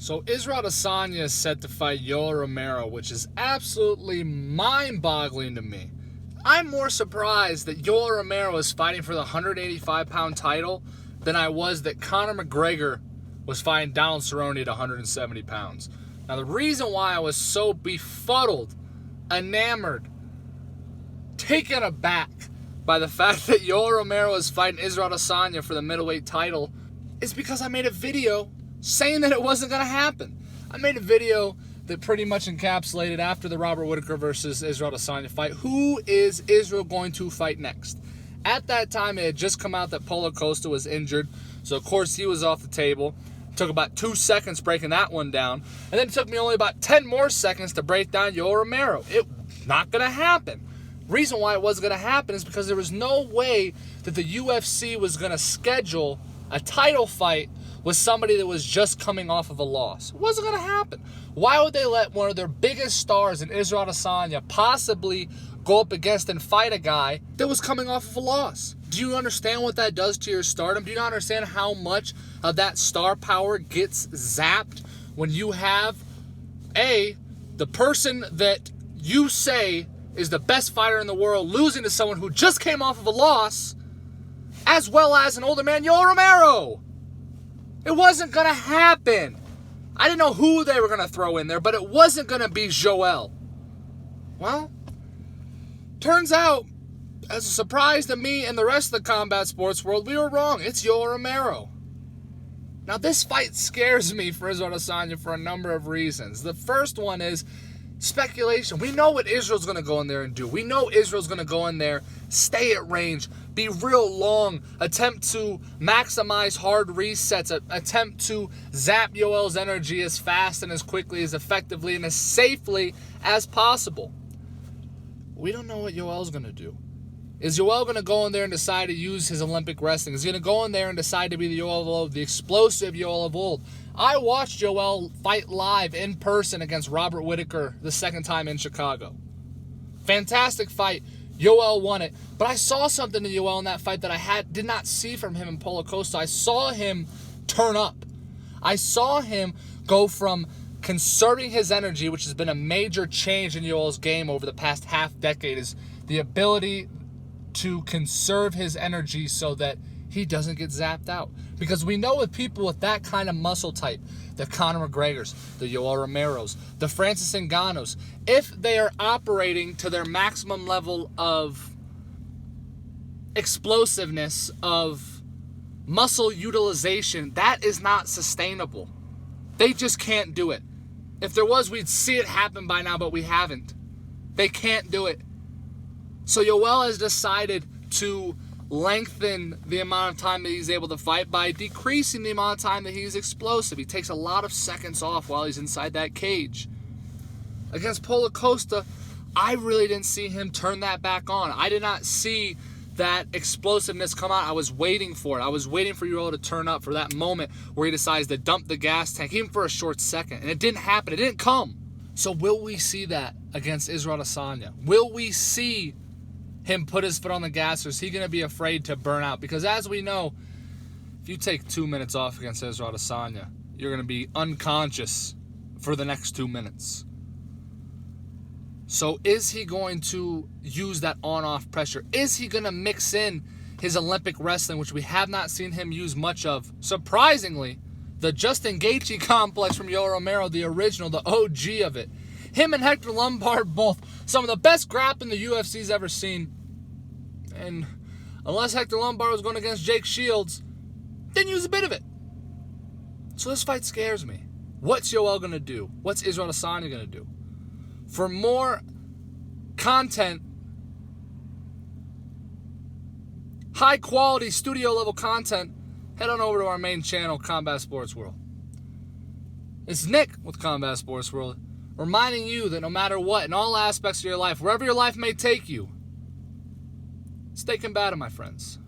So Isreal Adesanya is set to fight Yoel Romero, which is absolutely mind-boggling to me. I'm more surprised that Yoel Romero is fighting for the 185-pound title than I was that Conor McGregor was fighting Donald Cerrone at 170 pounds. Now, the reason why I was so befuddled, enamored, taken aback by the fact that Yoel Romero is fighting Isreal Adesanya for the middleweight title is because I made a video saying that it wasn't going to happen. I made a video that pretty much encapsulated after the Robert Whittaker versus Isreal Adesanya fight, who is Israel going to fight next? At that time, it had just come out that Paulo Costa was injured, so of course he was off the table. It took about 2 seconds breaking that one down, and then it took me only about 10 more seconds to break down Yoel Romero. It was not going to happen. Reason why it wasn't going to happen is because there was no way that the UFC was going to schedule a title fight with somebody that was just coming off of a loss. It wasn't going to happen. Why would they let one of their biggest stars in Isreal Adesanya possibly go up against and fight a guy that was coming off of a loss? Do you understand what that does to your stardom? Do you not understand how much of that star power gets zapped when you have, the person that you say is the best fighter in the world losing to someone who just came off of a loss, as well as an older man, Yoel Romero? It wasn't going to happen. I didn't know who they were going to throw in there, but it wasn't going to be Joel. Well, turns out, as a surprise to me and the rest of the combat sports world, we were wrong. It's Yoel Romero. Now, this fight scares me for Isreal Adesanya for a number of reasons. The first one is speculation. We know what Israel's going to go in there and do. We know Israel's going to go in there, stay at range, be real long, attempt to maximize hard resets, attempt to zap Yoel's energy as fast and as quickly, as effectively, and as safely as possible. We don't know what Yoel's going to do. Is Yoel going to go in there and decide to use his Olympic wrestling? Is he going to go in there and decide to be the Yoel of old, the explosive Yoel of old? I watched Yoel fight live in person against Robert Whittaker the second time in Chicago. Fantastic fight. Yoel won it. But I saw something in Yoel in that fight that I did not see from him in Paulo Costa. I saw him turn up. I saw him go from conserving his energy, which has been a major change in Yoel's game over the past half decade, is the ability to conserve his energy so that he doesn't get zapped out. Because we know with people with that kind of muscle type, the Conor McGregors, the Yoel Romeros, the Francis Ngannous, if they are operating to their maximum level of explosiveness, of muscle utilization, that is not sustainable. They just can't do it. If there was, we'd see it happen by now, but we haven't. They can't do it. So Yoel has decided to lengthen the amount of time that he's able to fight by decreasing the amount of time that he's explosive. He takes a lot of seconds off while he's inside that cage. Against Paulo Costa, I really didn't see him turn that back on. I did not see that explosiveness come out. I was waiting for it. I was waiting for Yoel to turn up, for that moment where he decides to dump the gas tank, even for a short second. And it didn't happen. It didn't come. So will we see that against Isreal Adesanya? Will we see him put his foot on the gas, or is he going to be afraid to burn out? Because as we know, if you take 2 minutes off against Isreal Adesanya, you're going to be unconscious for the next 2 minutes. So is he going to use that on-off pressure? Is he going to mix in his Olympic wrestling, which we have not seen him use much of? Surprisingly, the Justin Gaethje complex from Yoel Romero, the original, the OG of it. Him and Hector Lombard, both some of the best grappling the UFC's ever seen. And unless Hector Lombard was going against Jake Shields, didn't use a bit of it. So this fight scares me. What's Yoel going to do? What's Isreal Adesanya going to do? For more content, high quality studio level content, head on over to our main channel, Combat Sports World. It's Nick with Combat Sports World, reminding you that no matter what, in all aspects of your life, wherever your life may take you, stay combative, my friends.